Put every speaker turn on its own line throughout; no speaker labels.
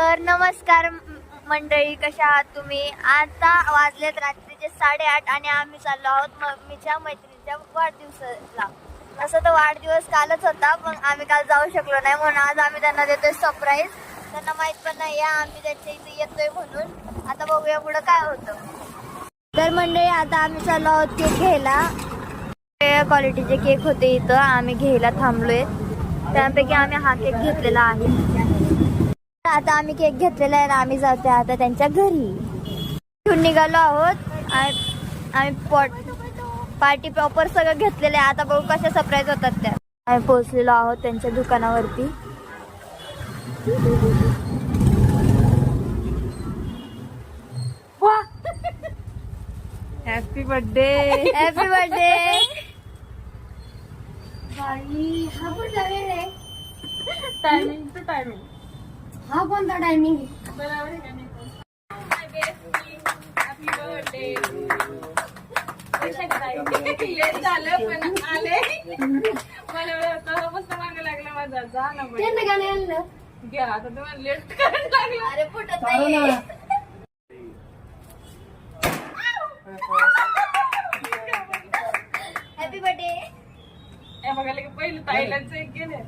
तर नमस्कार मंडळी, कशा आहात तुम्ही? आता वाजलेत रात्रीचे 8:30 आणि आम्ही चाललो आहोत मम्मीच्या मैत्रिणीच्या वाढदिवसाला. असं तर वाढदिवस कालच होता, पण आम्ही काल जाऊ शकलो नाही म्हणून आज आम्ही त्यांना देतोय सरप्राईज. त्यांना माहित पण नाही आम्ही त्यांच्या इथे येतोय म्हणून. आता बघूया पुढं काय होतं. तर मंडळी आता आम्ही चाललो आहोत केक घ्यायला. क्वालिटीचे केक होते इथं, आम्ही घ्यायला थांबलोय. त्यापैकी आम्ही हा केक घेतलेला आहे. आता आम्ही केक घेतलेला आहे आणि आम्ही जातोय आता त्यांच्या घरी. इथून निघालो आहोत. आम्ही पार्टी प्रॉपर सगळं घेतलेलं आहे. आता बघू कशा सरप्राईज होतात त्या. आम्ही पोहोचलेलो आहोत त्यांच्या दुकानावरती.
Happy birthday.
Happy birthday.
हा कोणता वेळ आहे?
Timing to timing.
हा कोणता टायमिंग आहे?
बरोबर आहे का नाही? Happy birthday. झालं पण आले. मला मस्त मागं लागला माझा. जा ना बाई.
त्यांना गाणे आणलं.
घ्या आता तुम्हाला लेट करायला लागला.
अरे फुटत नाही. Happy birthday.
हे बघायला की पहिलं ताईलाच एक गेले.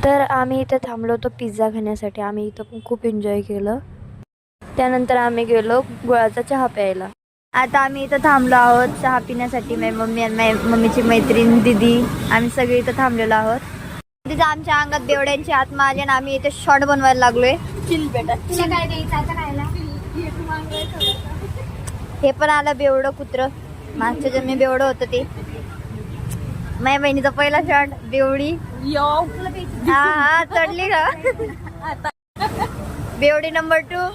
तर आम्ही इथे थांबलो होतो पिझ्झा खाण्यासाठी. आम्ही इथं पण खूप एन्जॉय केलं. त्यानंतर आम्ही गेलो गुळाचा चहा प्यायला. आता आम्ही इथं थांबलो आहोत चहा पिण्यासाठी. मम्मी आणि मम्मीची मैत्रीण दिदी, आम्ही सगळे इथं थांबलेलो आहोत. तिथं आमच्या अंगात बेवड्यांची आत्मा आली आणि आम्ही इथे शॉर्ट बनवायला लागलोय. चिल बेटा.
तुला काय द्यायचं आता खायला?
हे पण आलं बेवडं कुत्र. मागच्या जन्मी बेवडं होतं ते. माझ्या बहिणीचा पहिला शॉट बेवडी. हा चढली का बेवडी नंबर 2.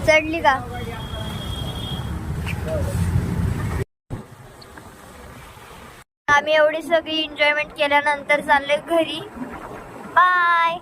चढली का? आम्ही एवढी सगळी एन्जॉयमेंट केल्यानंतर चालले घरी. बाय.